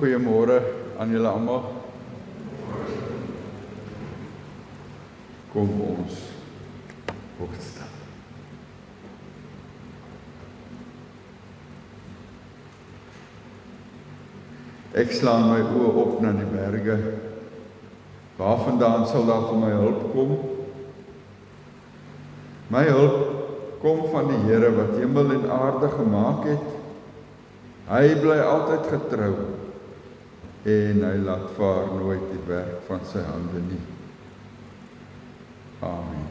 Goeiemôre aan julle almal. Kom ons opstaan. Ek slaan my oë op na die berge. Waarvandaan sal daar vir my hulp kom? My hulp kom van die Here wat hemel en aarde gemaak het. Hy bly altyd getrou en hy laat vaar nooit die werk van sy hande nie. Amen.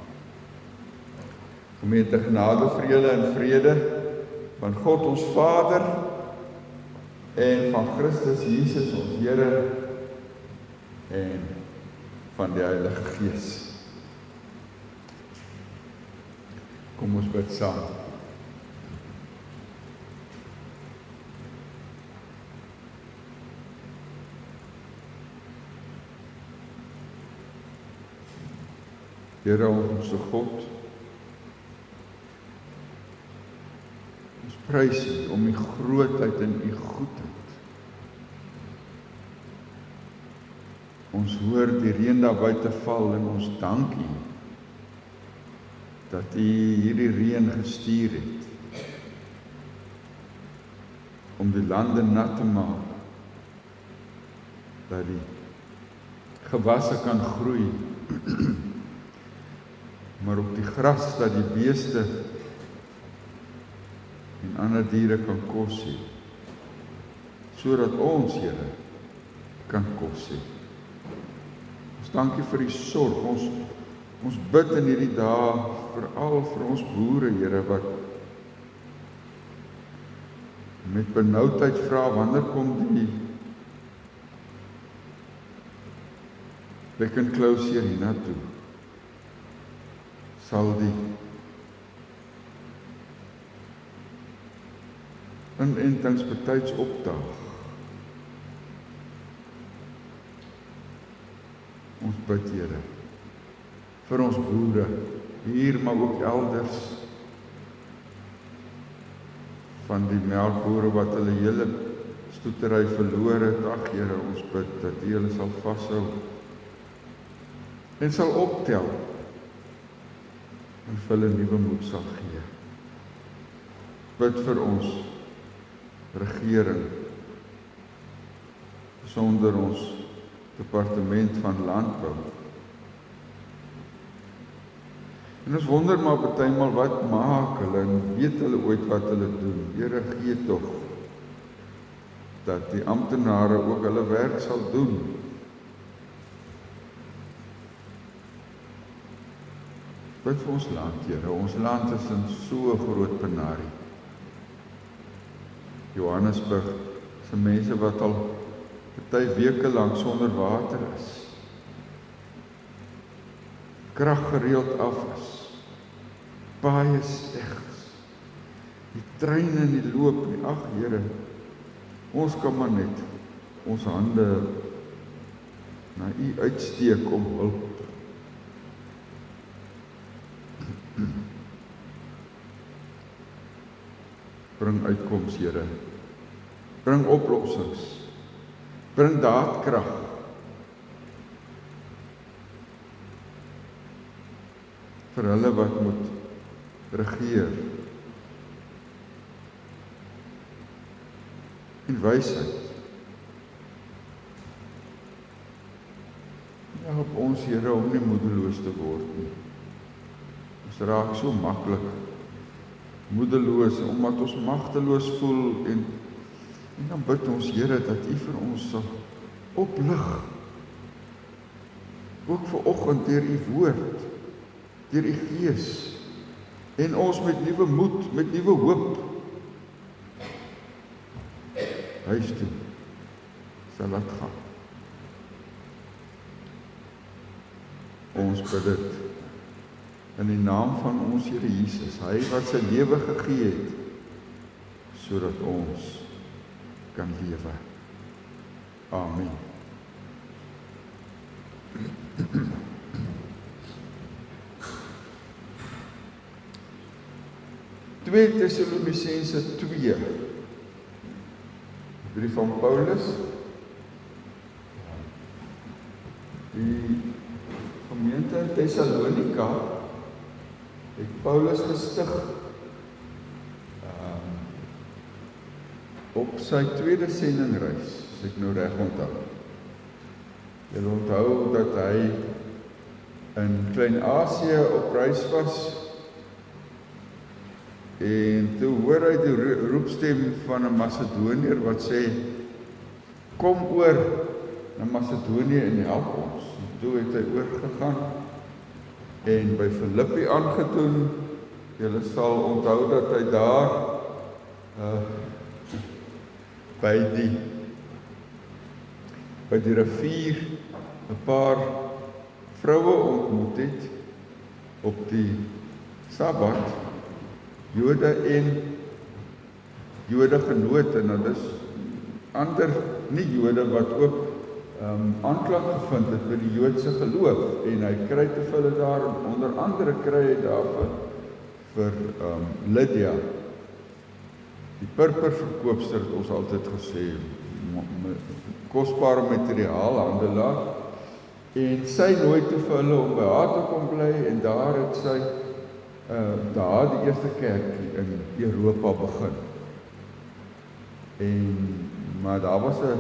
Gemeente, genade vir julle en vrede van God ons Vader en van Christus Jesus ons Here en van die Heilige Gees. Kom ons bid saam. Here onze God, ons prys U om U grootheid en U goedheid. Ons hoor die reën daar buite val en ons dank U dat U hierdie reën gestuur het om die lande nat te maak, dat die gewasse kan groei, maar op die gras dat die beeste en ander diere kan kos hê, sodat ons, Here, kan kos hê. Ons dankie vir die sorg. Ons bid in hierdie dae veral vir ons boere, Here, wat met benoudheid vra, wanneer kom die back and close hier hiernatoe? Sal die inentings betyds opdaag. Ons bid, Here, vir ons boere, hier maar ook elders, van die melkboere wat hulle hele stoetery verloor het. Ag, Here, ons bid dat U hulle sal vashou en sal optel en vir hulle nuwe moed sal gee. Bid vir ons regering, sonder ons departement van landbou. En ons wonder maar partymal wat maak hulle en weet hulle ooit wat hulle doen. Here, gee tog dat die amptenare ook hulle werk sal doen. Bid vir ons land, Here. Ons land is in so groot penarie. Johannesburg is mense wat al party weke lank sonder water is. Krag gereeld af is. Paaie sleg is. Die treine nie loop nie. Ag, Here, ons kan maar net ons hande na U uitsteek om hulp. Bring uitkoms, Here. Bring oplossings. Bring daadkrag. Vir hulle wat moet regeer. En wysheid. Help ons, Here, om nie moedeloos te word nie. Ons raak so maklik moedeloos, omdat ons magteloos voel en dan bid ons, Here, dat U vir ons sal oplig. Ook vanoggend deur U woord, deur U Gees, en ons met nuwe moed, met nuwe hoop, huis toe sal laat gaan. Ons bid dit in die naam van ons Here Jesus, hy wat sy lewe gegee het, sodat ons kan lewe. Amen. 2 Tessalonisense 2, brief van Paulus Die gemeente in Thessalonika het Paulus gestig op sy tweede sendingreis, as ek nou reg onthou. Julle onthou dat hy in Klein-Asië op reis was, en toe hoor hy die roepstem van 'n Macedoniër wat sê, kom oor na Macedonië en help ons. En toe het hy oorgegaan en by Filippi aangedoen. Julle sal onthou dat hy daar by die rivier 'n paar vroue ontmoet het op die Sabbat, Jode en Jode genoot, en dit is ander nie Jode wat ook aanklank gevind het by die Joodse geloof, en hy kry te hulle daar, en onder andere kry hy daar vir Lydia, die purperverkoopster, het ons altyd gesê, kosbare materiaalhandelaar, en sy nooi toe vir hulle om by haar te kom bly, en daar het sy daar die eerste kerk in Europa begin. Maar daar was 'n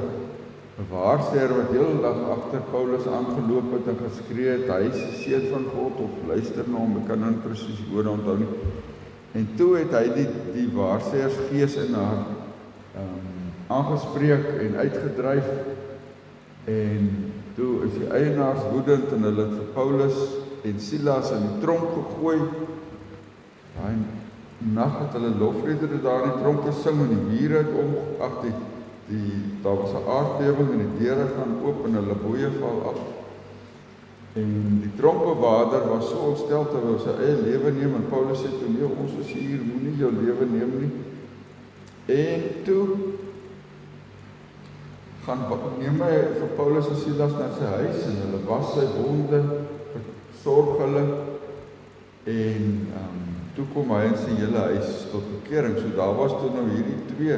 waarsêer wat heel dag agter Paulus aangeloop het en geskree het, hy is die seun van God, of luister na hom, ek kan nou presies die woorde onthou nie. En toe het hy die waarsêersgees in haar aangespreek en uitgedryf, en toe is die eienaars woedend en hulle het vir Paulus en Silas in die tronk gegooi. Daai nag het hulle lofliedere daar in die tronk gesing, en die mure het daar was 'n aardbewing en die deure gaan oop en hulle boeye val af. En die tronkbewaarder was so ontstel dat hy sy eie lewe neem, en Paulus sê toe, nee, ons is hier, moenie jou lewe neem nie. En toe neem hy vir Paulus en Silas na sy huis, en hulle was sy wonde, versorg hulle, en toe kom hy in sy hele huis tot bekering. So daar was toe nou hierdie twee,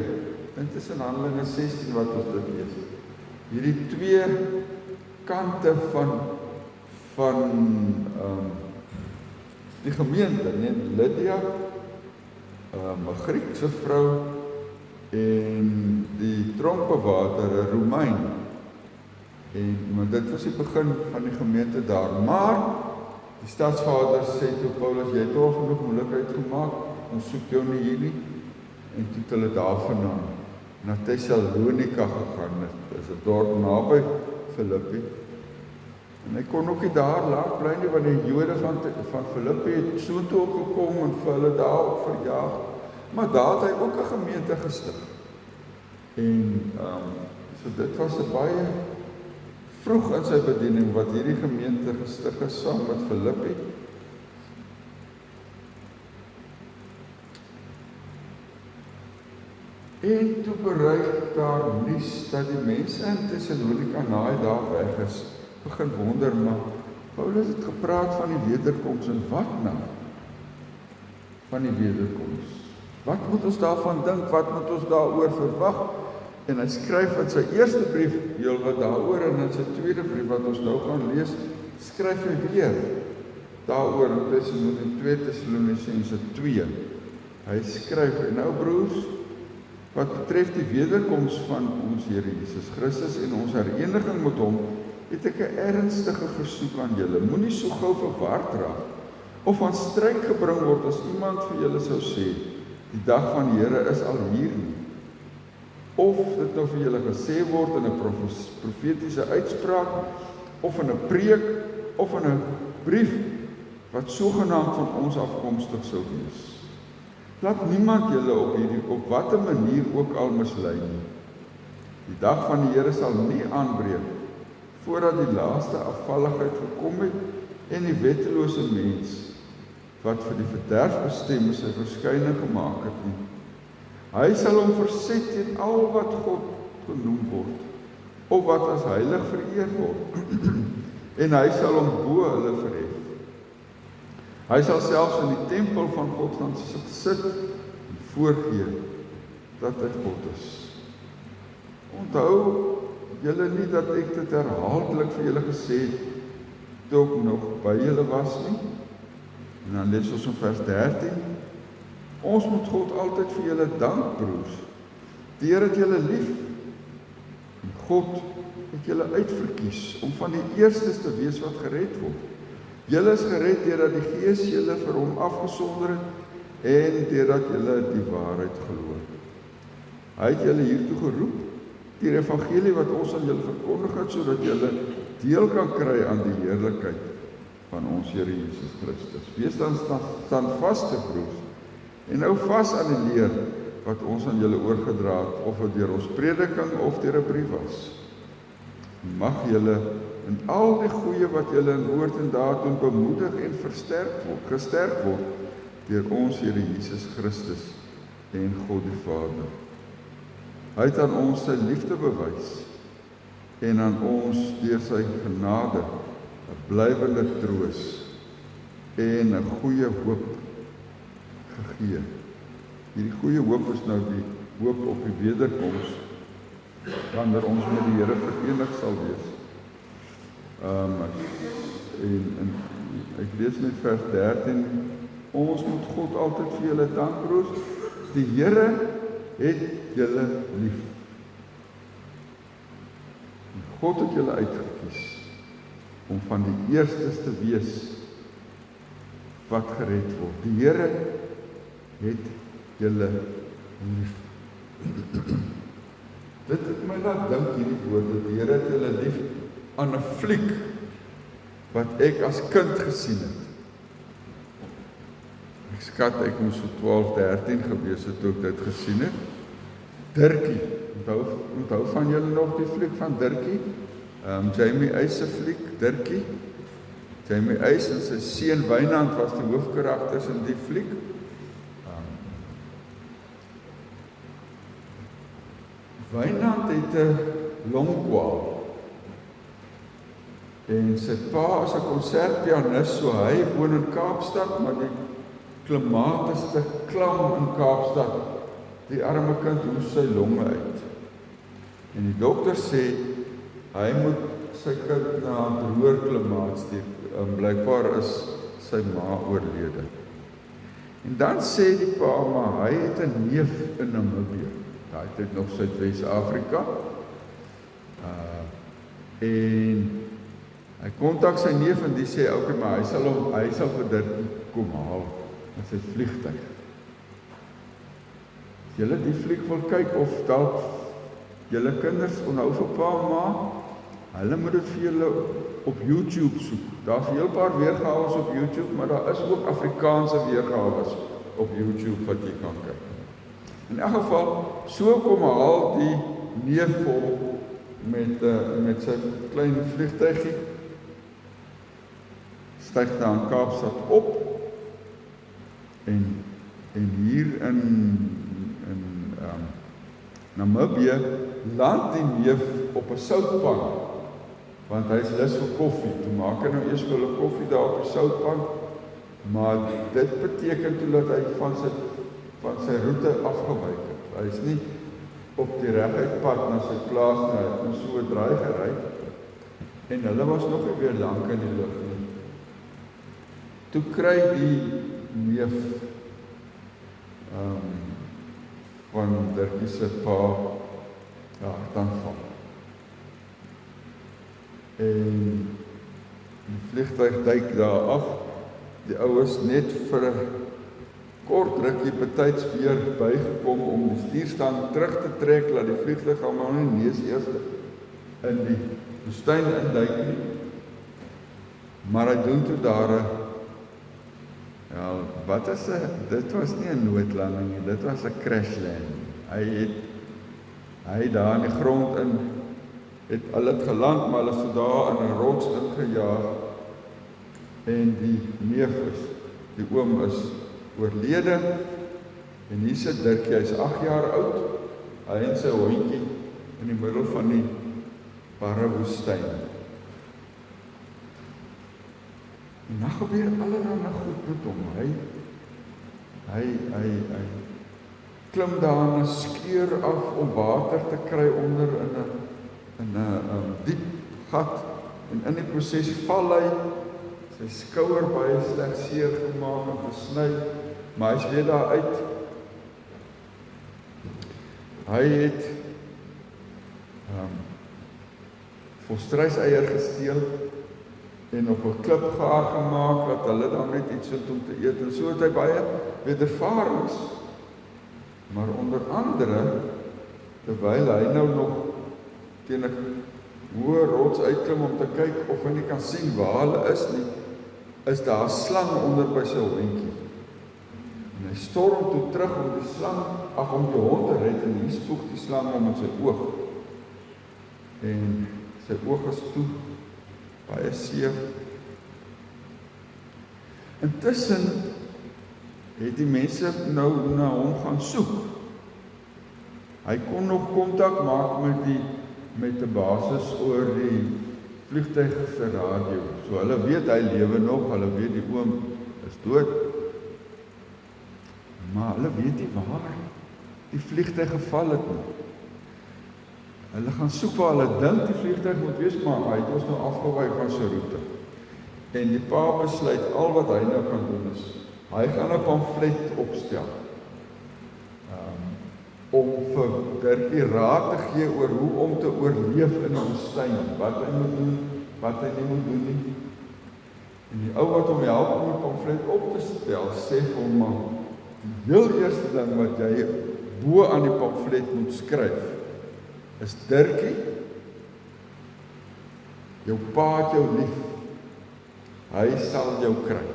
dit is in Handelinge 16 wat ons dit lees, hierdie twee kante van die gemeente, Lydia, 'n Griekse vrou, en die tronkbewaarder, 'n Romein. Maar dit was die begin van die gemeente daar. Maar die stadsvader sê toe Paulus, jy het al genoeg moeilikheid gemaak, ons soek jou nie hier nie. En toe het hulle daarvandaan na Thessalonika gegaan. Dit is 'n dorp naby Filippi. En hy kon ook nie daar laat bly nie, want die Jode van Filippi het soontoe ook gekom en vir hulle daar ook verjaag. Maar daar het hy ook 'n gemeente gestig. En so dit was 'n baie vroeg in sy bediening wat hierdie gemeente gestig is saam met Filippi. En toe bereik daar nuus dat die mense in Thessalonika na die dag weg is, begin wonder, maar Paulus het gepraat van die wederkoms, en wat nou? Van die wederkoms. Wat moet ons daarvan dink? Wat moet ons daaroor verwag? En hy skryf in sy eerste brief heel wat daaroor, en in sy tweede brief wat ons nou gaan lees, skryf hy weer daaroor in 2 Tessalonisense 2. Hy skryf, en nou broers, wat betref die wederkoms van ons Here Jesus Christus en ons hereniging met hom, het ek 'n ernstige versoek aan julle. Moenie so gou verward raak of aan stryk gebring word as iemand vir julle sou sê, die dag van die Here is al hier nie. Of dit nou vir julle gesê word in 'n profetiese uitspraak, of in 'n preek, of in 'n brief, wat sogenaamd van ons afkomstig sou wees. Laat niemand julle op watter manier ook al mislei nie. Die dag van die Here sal nie aanbreek voordat die laaste afvalligheid gekom het en die wettelose mens wat vir die verderf bestem is, sy verskyning gemaak het nie. Hy sal hom verset teen al wat God genoem word, of wat as heilig vereer word, en hy sal hom bo hulle verhef. Hy sal selfs in die tempel van God gaan sit en voorgee dat hy God is. Onthou julle nie dat ek dit herhaaldelik vir julle gesê het, toe ek nog by julle was nie? En dan lees ons in vers 13, ons moet God altyd vir julle dank, broers. Die Here het julle lief. En God het julle uitverkies om van die eerstes te wees wat gered word. Julle is gered deurdat die Gees julle vir hom afgesonder het en deurdat julle die waarheid glo. Hy het julle hiertoe geroep, die evangelie wat ons aan julle verkondig het, sodat julle deel kan kry aan die heerlikheid van ons Here Jesus Christus. Wees dan standvaste, broers, en hou vas aan die leer wat ons aan julle oorgedra het, of dit deur ons prediking of deur 'n brief was. Mag julle in al die goeie wat julle in woord en daad doen bemoedig en gesterk word deur ons Here Jesus Christus en God die Vader. Hy het aan ons sy liefde bewys en aan ons deur sy genade 'n blywende troos en 'n goeie hoop gegee. Hierdie goeie hoop is nou die hoop op die wederkoms, wanneer ons met die Here verenig sal wees. En ek lees net vers 13, ons moet God altyd vir julle dank, broers. Die Here het julle lief. En God het julle uitgekies om van die eerstes te wees wat gered word. Die Here het julle lief. Dit het my laat dink hierdie woorde, die Here het julle lief, aan 'n fliek wat ek as kind gesien het. Ek skat, ek moes so 12, 13 gewees het toe ek dit gesien het. Dirkie, onthou van julle nog die fliek van Dirkie? Jamie Eis se fliek, Dirkie. Jamie Eis en sy seun Wynand was die hoofkarakters in die fliek. Wynand het 'n longkwaal. En sy pa is 'n konsertpianis, so hy woon in Kaapstad, maar die klimaat is te klam in Kaapstad. Die arme kind hoes sy longe uit. En die dokter sê, hy moet sy kind na 'n droër klimaat stuur. Blykbaar is sy ma oorlede. En dan sê die pa, maar hy het 'n neef in Namibië. Daai tyd nog Suid-Afrika. En hy kontak sy neef en die sê, okay, maar hy sal vir Dirkie kom haal met sy vliegtuig. As julle die fliek wil kyk of dalk julle kinders onhou vir pa en ma, hulle moet dit vir julle op YouTube soek. Daar's 'n heel paar weergawe op YouTube, maar daar is ook Afrikaanse weergawe op YouTube wat jy kan kyk. In elk geval, so kom haal die neef vol met sy klein vliegtuigie, styg daar in Kaapstad op, en hier in Namibië land die neef op 'n soutpan, want hy is lus vir koffie. Toe maak hy nou eers vir hulle koffie daar op die soutpan, maar dit beteken toe dat hy van sy roete afgewyk het. Hy is nie op die reguit pad na sy plaas nie, hy het so 'n draai gery, en hulle was nog nie weer lank in die lug nie. Toe kry die neef van Dirkie se pa hartaanval. En die vliegtuig duik daar af, die oues net vir 'n kort rukkie betyds weer bygekom om die stuurstang terug te trek, laat die vliegtuig gaan maar nie eers in die woestyn induik nie. Maar hy doen toe daar dit was nie 'n noodlanding nie, dit was 'n crash landing. Hy daar in die grond in, hulle het geland, maar hulle is daar in 'n rots ingejaag, en die neef die oom is oorlede, en hier sit Dirkie, hy is 8 jaar oud, hy en sy hondjie in die middel van die barre woestyn. En dan gebeur allerhande goed met hom. Hy klim daar 'n skeur af om water te kry onder in 'n diep gat, en in die proses val hy, sy skouer baie sleg seer gemaak en besny, maar hy's weer daar uit. Hy het volstruiseier gesteel en op 'n klip gaar gemaak, dat hulle dan net iets het om te eet, en so het hy baie wedervarings. Maar onder andere, terwyl hy nou nog teen 'n hoë rots uitklim om te kyk of hy nie kan sien waar hulle is nie, is daar 'n slang onder by sy hondjie. En hy storm toe terug om die slang, om die hond te red, en hier spoeg die slang om in sy oog. En sy oog is toe, baie seer. Intussen het die mense nou na hom gaan soek. Hy kon nog kontak maak met die basis oor die vliegtuig se radio. So hulle weet hy lewe nog, hulle weet die oom is dood. Maar hulle weet nie waar die vliegtuig geval het nie. Hulle gaan soek waar hulle dink die vliegtuig moet wees, maar hy het ons nou afgewy van sy roete. En die pa besluit, al wat hy nou kan doen is, hy gaan 'n pamflet opstel, om vir Dirkie raad te gee oor hoe om te oorleef in 'n woestyn, wat hy moet doen, wat hy nie moet doen nie. En die ou wat hom help om die pamflet op te stel, sê vir hom, maar die heel eerste ding wat jy bo aan die pamflet moet skryf, is Dirkie, jou pa het jou lief, hy sal jou kry.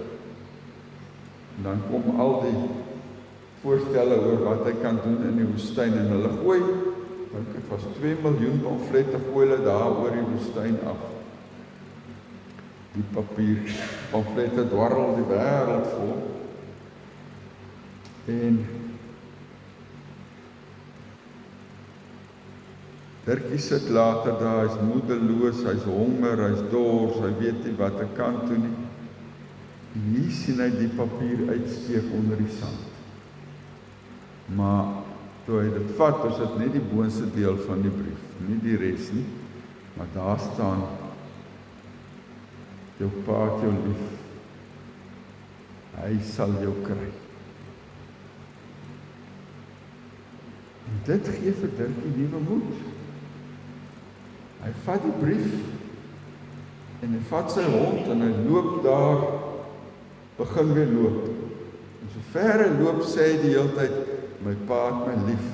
En dan kom al die voorstelle oor wat hy kan doen in die woestyn, en hulle gooi, dink dit was 2 miljoen pamflette, gooi hulle daar oor die woestyn af. Die papier pamflette dwarrel die wêreld vol. En Dirkie sit later daar, hy's moedeloos, hy's honger, hy's dors, hy weet nie wat hy kan doen nie. En hier sien hy die papier uitsteek onder die sand. Maar toe hy dit vat, is dit net die boonste deel van die brief, nie die res nie, maar daar staan, jou pa het jou lief, hy sal jou kry. En dit gee vir Dirkie nuwe moed. Hy vat die brief, en hy vat sy hond, en hy loop daar, begin weer loop. En so ver hy loop, sê hy die hele tyd, my pa het my lief,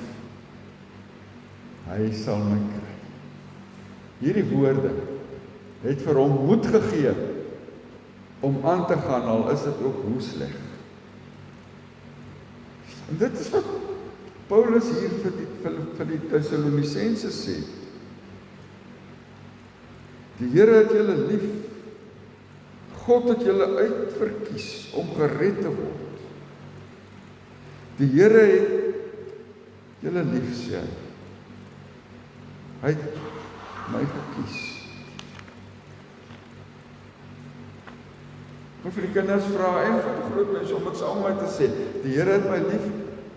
hy sal my kry. Hierdie woorde het vir hom moed gegee om aan te gaan, al is dit ook hoe sleg. En dit is wat Paulus hier vir die Thessalonisense sê. Die Here het julle lief, God het julle uitverkies om gered te word. Die Here het julle lief, sê hy. Hy het my gekies. Ek wil vir die kinders vra, en vir die groot mense, om dit saam met te sê, die Here het my lief,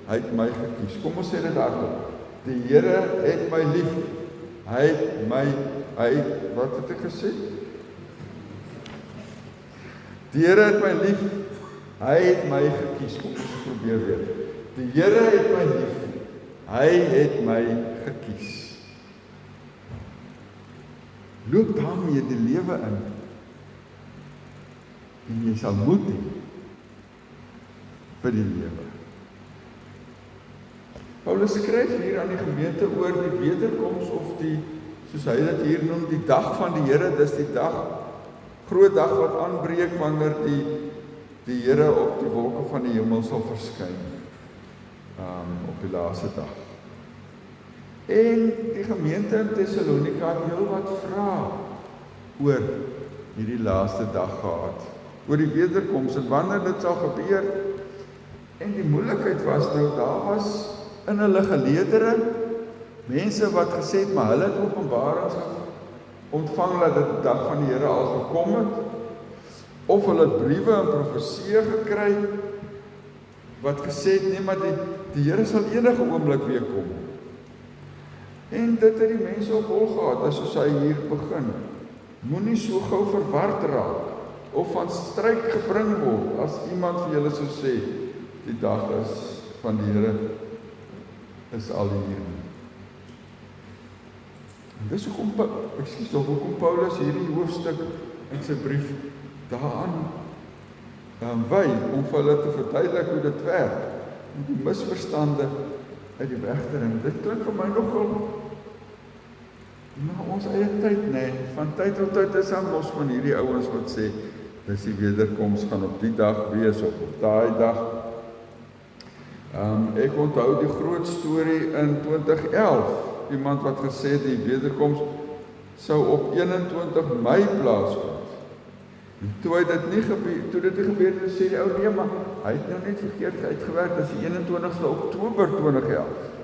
hy het my gekies. Kom ons sê dit hardop. Die Here het my lief, wat het ek gesê? Die Here het my lief, hy het my gekies. Kom ons probeer weer. Die Here het my lief, hy het my gekies. Loop daarmee die lewe in, en jy sal moed hê vir die lewe. Paulus skryf hier aan die gemeente oor die wederkoms, of die, soos hy dit hier noem, die dag van die Here. Dis die dag, groot dag wat aanbreek, wanneer die Here op die wolke van die hemel sal verskyn, op die laaste dag. En die gemeente in Thessalonika het heel wat vrae oor hierdie laaste dag gehad, oor die wederkoms en wanneer dit sal gebeur. En die moeilikheid was nou, daar was in hulle geleedere mense wat gesê het, maar hulle het openbarings ontvang dat die dag van die Here al gekom het, of hulle het briewe en profeseë gekry wat gesê het, nee, maar die Here sal enige oomblik weer kom. En dit het die mense op hol gehad, as hy hier begin. Moenie so gou verward raak, of van stryk gebring word, as iemand vir julle sou sê, die dag is van die Here is al hier. En dis hoekom Paulus hierdie hoofstuk in sy brief daaraan wy, om vir hulle te verduidelik hoe dit werk, om die misverstande uit die weg te neem. Dit klink vir my nogal na ons eie tyd, nee. Van tyd tot tyd is daar mos van hierdie ouens wat sê, dis die wederkoms gaan op die dag wees, of op daai dag. Ek onthou die groot storie in 2011, iemand wat gesê het die wederkoms sou op 21 Mei plaasvind. En toe dit nie gebeur het, sê die ou, nee, maar hy het nou net verkeerd uitgewerk, as die 21ste Oktober 2011.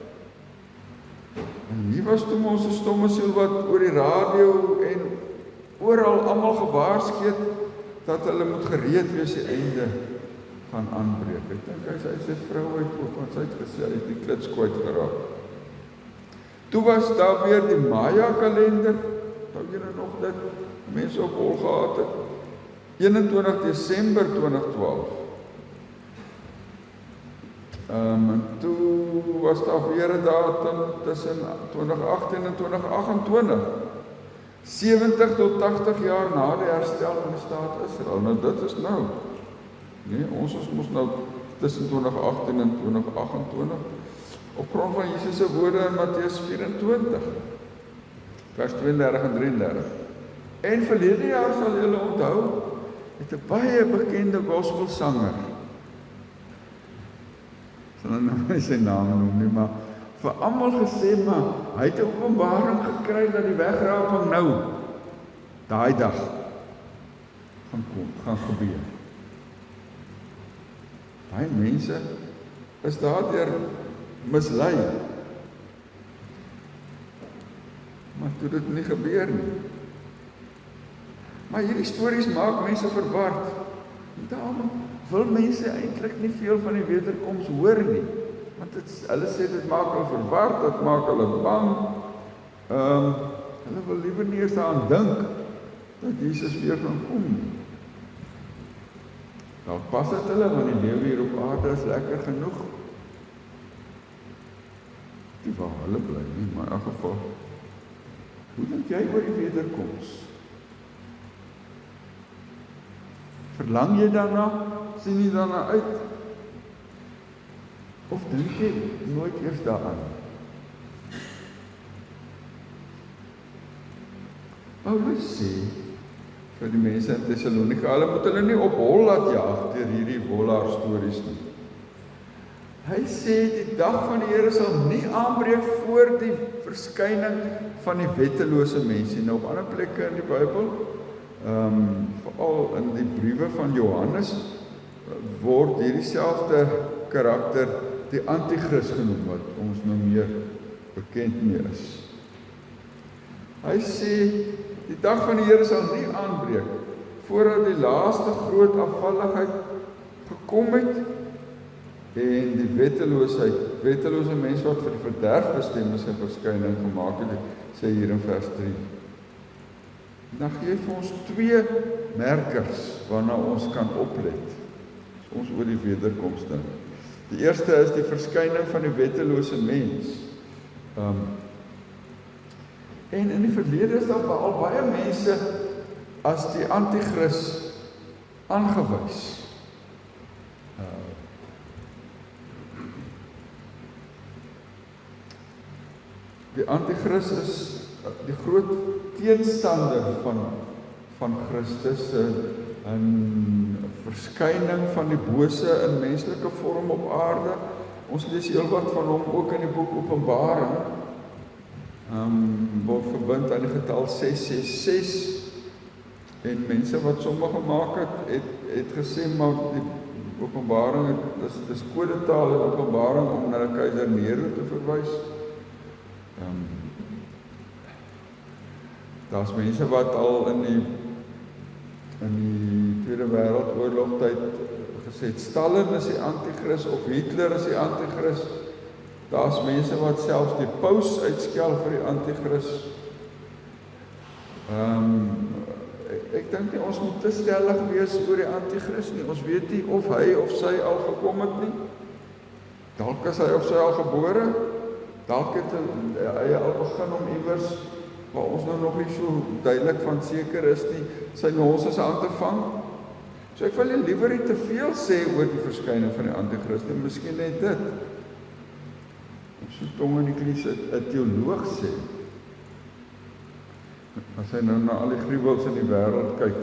En hier was toe ons 'n stomme siel wat oor die radio en oral almal gewaarsku het, dat hulle moet gereed wees die einde gaan aanbreek. Ek dink hy sê sy vrou uit ook, want sy het gesê, hy het die klits kwyt geraak. Toe was daar weer die Maya kalender, nou julle nog dit, mense op hol gehad het, 21 Desember 2012. En toe was daar weer 'n datum tussen 2018 en 2028. 70 tot 80 jaar na die herstel van die staat Israel. Nou dit is nou. Nee, ons is mos nou tussen 2018 en 2028. Op grond van Jesus se woorde in Matteus 24, vers 32 en 33. En verlede jaar sal julle onthou, het 'n baie bekende gospelsanger, sal nou nie sy naam noem nie, maar vir almal gesê, maar hy het 'n openbaring gekry dat die wegraping nou, daai dag, gaan gebeur. Baie mense is daardeur mislei, maar toe dit nie gebeur nie. Maar hierdie stories maak mense verward. Daarom wil mense eintlik nie veel van die wederkoms hoor nie. Want hulle sê dit maak hulle verward, dit maak hulle bang. Hulle wil liever nie eens daaraan dink dat Jesus weer gaan kom nie. Nou pas dit hulle, want die lewe hier op aarde is lekker genoeg. Die waar hulle bly nie, maar in elk geval, hoe dink jy oor die wederkoms? Verlang jy daarna? Sien jy daarna uit? Of dink jy nooit eers daaraan? Paulus sê vir die mense in Thessalonika, hulle moet hulle nie op hol laat jaag deur hierdie wollaar stories nie. Hy sê die dag van die Here sal nie aanbreek voor die verskyning van die wettelose mense. Nou op ander plekke in die Bybel, veral in die briewe van Johannes, word hierdie selfde karakter die Antichrist genoem, wat ons nou meer bekend mee is. Hy sê die dag van die Here sal nie aanbreek voordat die laaste groot afvalligheid gekom het en die wettelose mense wat vir die verderf bestem is, 'n verskyning gemaak het, sê hier in vers 3. Dan gee hy vir ons 2 merkers waarna ons kan oplet, as ons oor die wederkoms dink. Die eerste is die verskyning van die wettelose mens. En in die verlede is daar al baie mense as die Antichrist aangewys. Die Antichrist is die groot teenstander van Christus, 'n verskyning van die bose in menslike vorm op aarde. Ons lees heel wat van hom ook in die boek Openbaring. Word verbind aan die getal 666. En mense wat sommige gemaak het gesê, maar die Openbaring, dis kodetaal in Openbaring om na die keiser Nero te verwys. Daar's mense wat al in die Tweede Wêreldoorlog tyd gesê het, Stalin is die Antichrist of Hitler is die Antichrist. Daar's mense wat selfs die paus uitskel vir die anti-kris. Ek dink nie ons moet te stellig wees oor die anti-kris nie. Ons weet nie of hy of sy al gekom het nie. Dalk is hy of sy al gebore. Dalk het hy al begin om iewers waar ons nou nog nie so duidelik van seker is nie, sy nonsens aan te vang. So ek wil nie liewer nie te veel sê oor die verskyning van die anti-kris nie, miskien net dit. So tong in die klies 'n teoloog sê, as hy nou na al die gruwels in die wêreld kyk,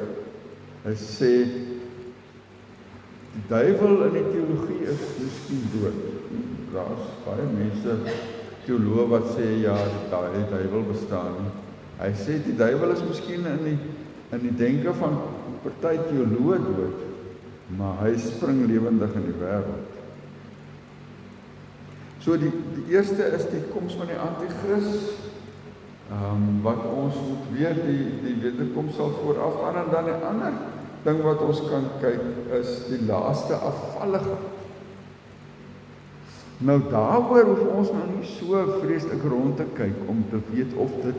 hy sê, die duiwel in die teologie is miskien dood. Daar's baie mense, teoloog wat sê, ja, die duiwel bestaan nie. Hy sê, die duiwel is miskien in die denke van party teoloog dood, maar hy spring lewendig in die wêreld. So die eerste is die koms van die anti-kris, wat ons moet weet, die wederkoms sal voorafgaan, en dan die ander ding wat ons kan kyk, is die laaste afvallige. Nou daaroor hoef ons nou nie so vreeslik rond te kyk, om te weet of dit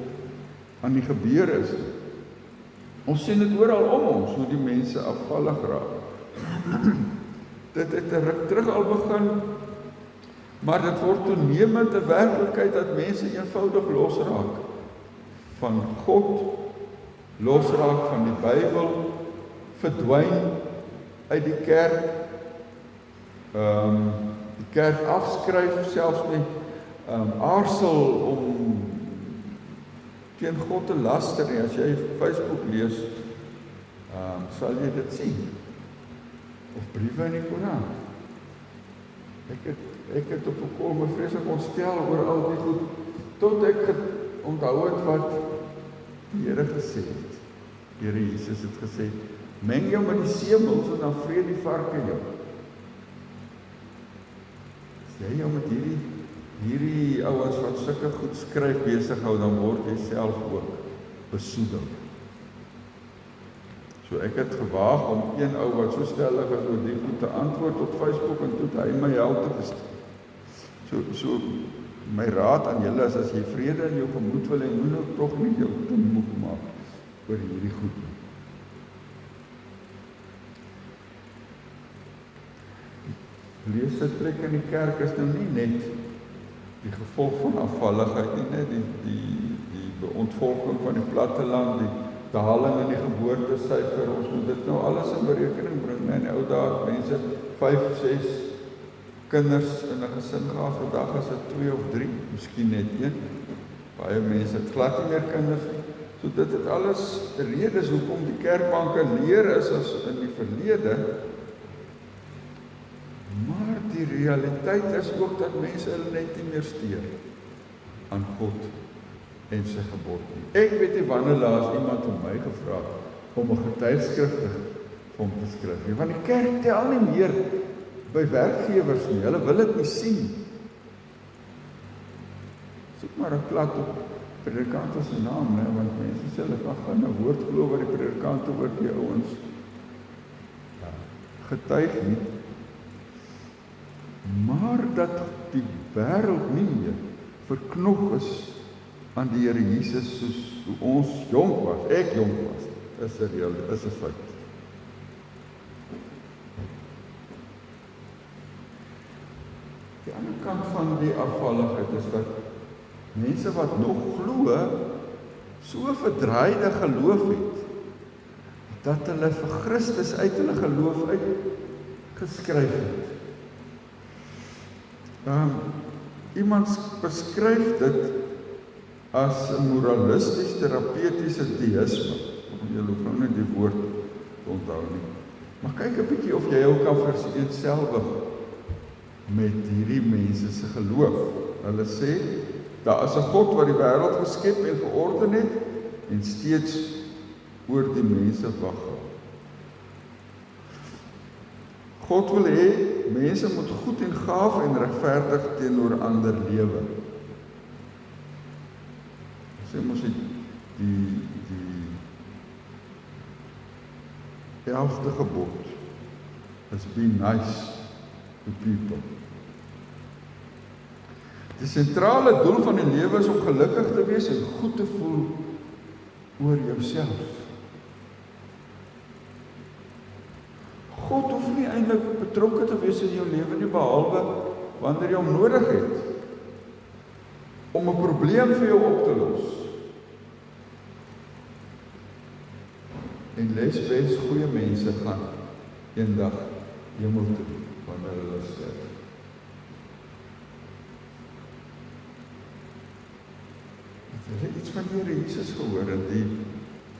aan die gebeur is. Ons sien dit oral om ons, hoe die mense afvallig raak. Dit het 'n ruk terug al begin, maar dit word toenemend 'n werklikheid dat mense eenvoudig losraak van God, losraak van die Bybel, verdwyn uit die kerk, die kerk afskryf, selfs nie aarsel om teen God te laster nie. As jy Facebook lees, sal jy dit sien. Of briewe in die Koran. Ek het op 'n kol my vreeslik ontstel oor al die goed, tot ek onthou het wat die Here gesê het. Die Here Jesus het gesê, meng jou met die semels en dan vreet die varke jou. As jy jou met hierdie ouens wat sulke goed skryf besig hou, dan word jy self ook besoedel. So ek het gewaag om een ou wat so stellig is oor die goed te antwoord op Facebook, en toe hy my help te verstaan. So my raad aan julle is, as jy vrede in jou gemoed wil hê, moet nou tog nie jou te moeg maak oor hierdie goed nie. Leesvertrek in die kerk is nou nie net die gevolg van afvalligheid nie, net die ontvolking van die platteland, die daling in die geboortesyfer, ons moet dit nou alles in berekening bring. In die ou dae mense 5, 6 kinders in 'n gesin gehad, vandag is dit 2 of 3, miskien net 1. Baie mense het glad nie meer kinders nie. So dit het alles redes hoekom die kerkbanke leer is as in die verlede. Maar die realiteit is ook dat mense hulle net nie meer steur aan God en sy gebod nie. Ek weet nie wanneer laas iemand om my gevra om 'n getuigskrif vir hom te skryf nie, want die kerk tel nie meer by werkgewers nie, hulle wil dit nie sien. Soek maar 'n plat op predikant se naam, né, want mense sê hulle kan gaan 'n woord glo wat die predikant oor die ouens getuig nie. Maar dat die wêreld nie meer verknog is aan die Here Jesus soos hoe ons jonk was, ek jonk was, is 'n feit. Die ander kant van die afvalligheid is dat mense wat nog glo, so verdraaide geloof het, dat hulle vir Christus uit hulle geloof uitgeskryf het. Iemand beskryf dit as 'n moralistisch terapeutiese deïsme. Jy hoef nou net die woord te onthou nie. Maar kyk 'n bietjie of jy jou kan vereenselwig met hierdie mense se geloof. Hulle sê, daar is 'n God wat die wêreld geskep en georden het en steeds oor die mense wag. God wil hê mense moet goed en gaaf en regverdig teenoor ander lewe. Sê mos die 11de gebod is be nice to people. Die sentrale doel van die lewe is om gelukkig te wees en goed te voel oor jouself. God hoef nie eintlik betrokke te wees in jou lewe nie, behalwe wanneer jy hom nodig het om 'n probleem vir jou op te los. En lesbes goeie mense gaan eendag hemel toe wanneer hulle sterf. Het jy iets van die Here Jesus gehoor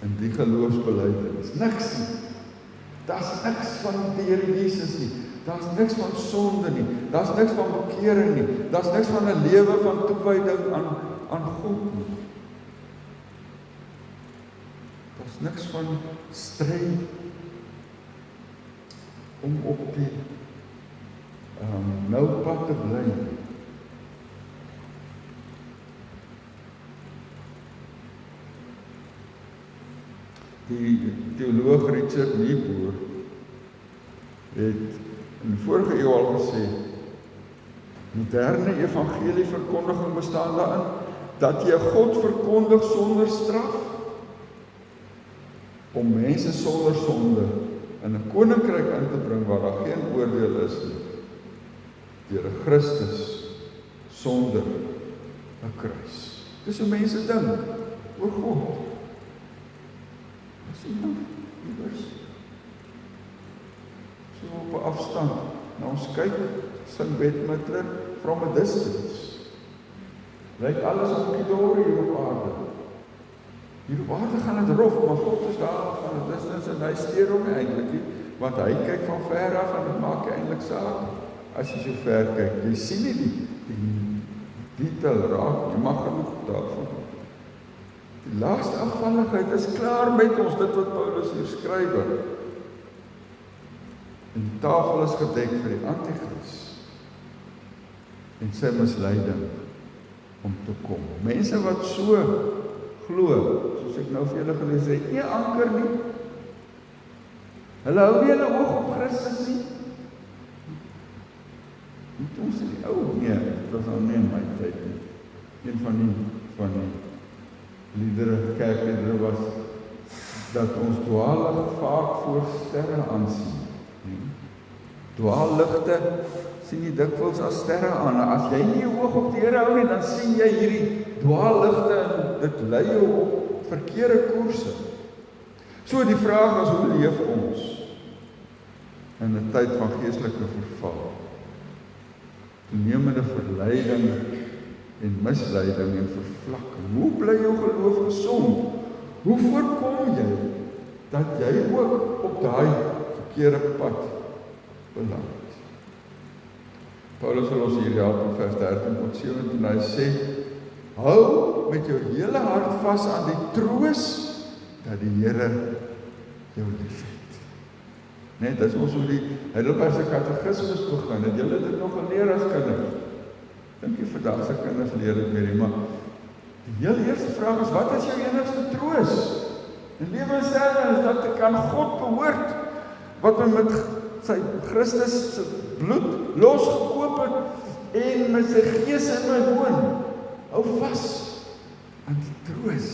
in die geloofsbelijdenis? Niks nie. Daar's niks van die Here Jesus nie. Daar's niks van sonde nie. Daar's niks van bekering nie. Daar's niks van 'n lewe van toewyding aan God nie. Daar's niks van stryd om op die nou pad te bly. Die teoloog Richard Niebuhr het in die vorige eeu al gesê, moderne evangelieverkondiging bestaan daarin, dat jy God verkondig sonder straf, om mense sonder sonde in 'n koninkryk in te bring waar daar geen oordeel is nie, deur 'n Christus sonder 'n kruis. Dis hoe mense dink oor God. As iemand iewers so op 'n afstand na ons kyk, sing Bette Midler from a distance. Lyk alles op die dore hier op aarde. Hier op aarde gaan het rof, maar God is daar van 'n distance en hy steur hom eintlik nie, want hy kyk van ver af en dit maak eintlik saak. As jy so ver kyk, jy sien nie die detail raak, jy mag genoeg daarvan. Die laaste afvalligheid is klaar met ons, dit wat Paulus hier skryf. En die tafel is gedek vir die anti-kris en sy misleiding om te kom. Mense wat so glo, soos ek nou vir julle gelees het, nie anker nie. Hulle hou nie hulle oog op Christus nie. Moet ons die nee, dit was nou nie in my tyd nie. Een van die liedere, kerkliedere was, dat ons dwaallig vaak voor sterre aansien. Dwaalligte sien jy dikwels as sterre aan. As jy nie jou oog op die Here hou nie, dan sien jy hierdie dwaalligte en dit lei jou op verkeerde koerse. So die vraag is, hoe leef ons in 'n tyd van geestelike verval? Toenemende verleiding en misleiding en vervlakking. Hoe bly jou geloof gesond? Hoe voorkom jy dat jy ook op daai verkeerde pad beland? Paulus wil ons hier help in vers 13 tot 17. Hy sê, hou met jou hele hart vas aan die troos dat die Here jou liefhet. Net, dis ons hoe die Heidelbergse katekismes begin. Het julle dit nog geleer as kinders? Dink jy vandag se kinders leer dit meer, maar die heel eerste vraag is, wat is jou enigste troos? En lewe en sterwe is dat ek aan God behoort, wat my met sy Christus se bloed losgekoop het en met sy gees in my woon. Hou vas aan die troos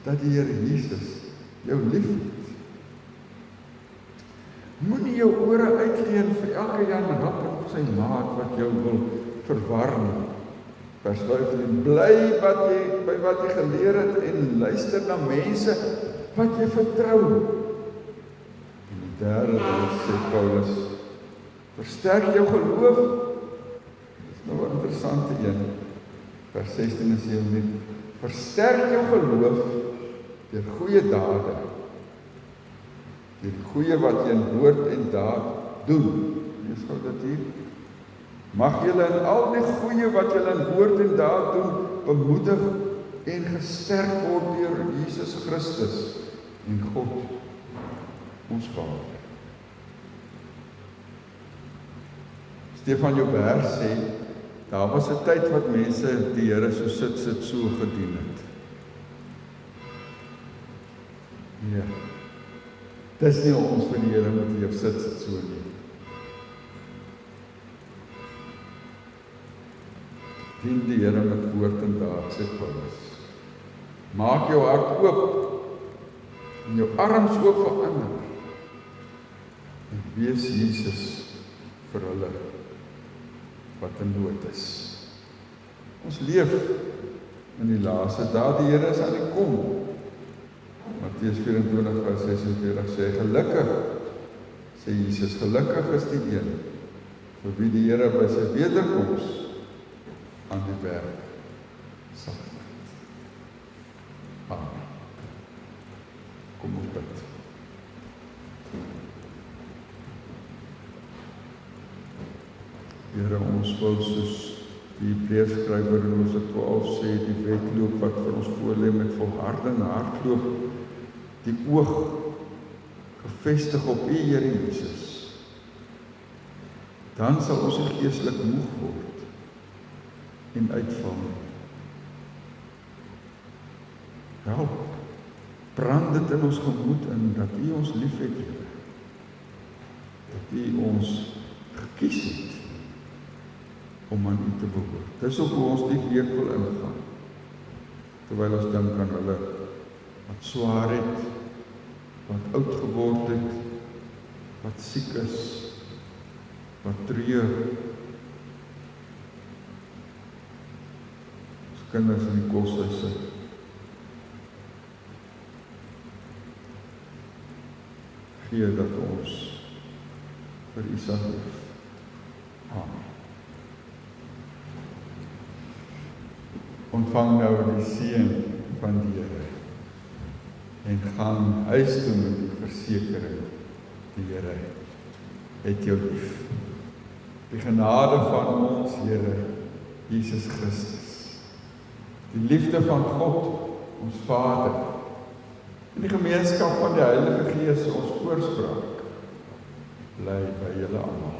dat die Here Jesus jou liefhet. Moenie jou ore uitleen vir elke Jan Rap en sy maat wat jou wil verwar nie. Vers 15, bly by wat jy geleer het en luister na mense wat jy vertrou. En die derde sê Paulus, versterk jou geloof. Dit is nou 'n interessante een. Vers 16 en 17, versterk jou geloof deur goeie dade. Die goeie wat jy in woord en daad doen. Lees gou dit hier. Mag julle in al die goeie wat julle in woord en daad doen, bemoedig en gesterk word deur Jesus Christus en God, ons Vader. Stefan Joubert sê, daar was 'n tyd wat mense die Here so sit so gedien het. Ja. Dis nie ons vir die Here moet leef sit so nie. Dien die Here met woord en daad, sê Paulus. Maak jou hart oop en jou arms oop vir ander. En wees Jesus vir hulle wat in nood is. Ons leef in die laaste dae, die Here is aan die kom. Matteus 24 vers 46 sê, gelukkig, sê Jesus, gelukkig is die een, vir wie die Here by sy wederkoms aan die werk sal vat. Amen. Kom ons bid. Here, ons wil soos die Hebreërskrywer in Hosea 12 sê, die wedloop wat vir ons voorlê met volharding hardloop, die oog gefestig op U, Here Jesus. Dan sal ons geestelik moeg word en uitval. Help, brand dit in ons gemoed in, dat U ons liefhet, Here. Dat U ons gekies het om aan U te behoort. Dis ook hoe ons die week wil ingaan. Terwyl ons dink aan hulle wat swaar het, wat oud geword het, wat siek is, wat treur. Ons kinders in die koshuise. Gee dat ons vir U sal leef. Amen. Ontvang nou die seën van die Here en gaan huis toe met die versekering, die Here het jou lief. Die genade van ons Here Jesus Christus, die liefde van God, ons Vader, en die gemeenskap van die Heilige Gees, ons voorspraak, bly by julle almal.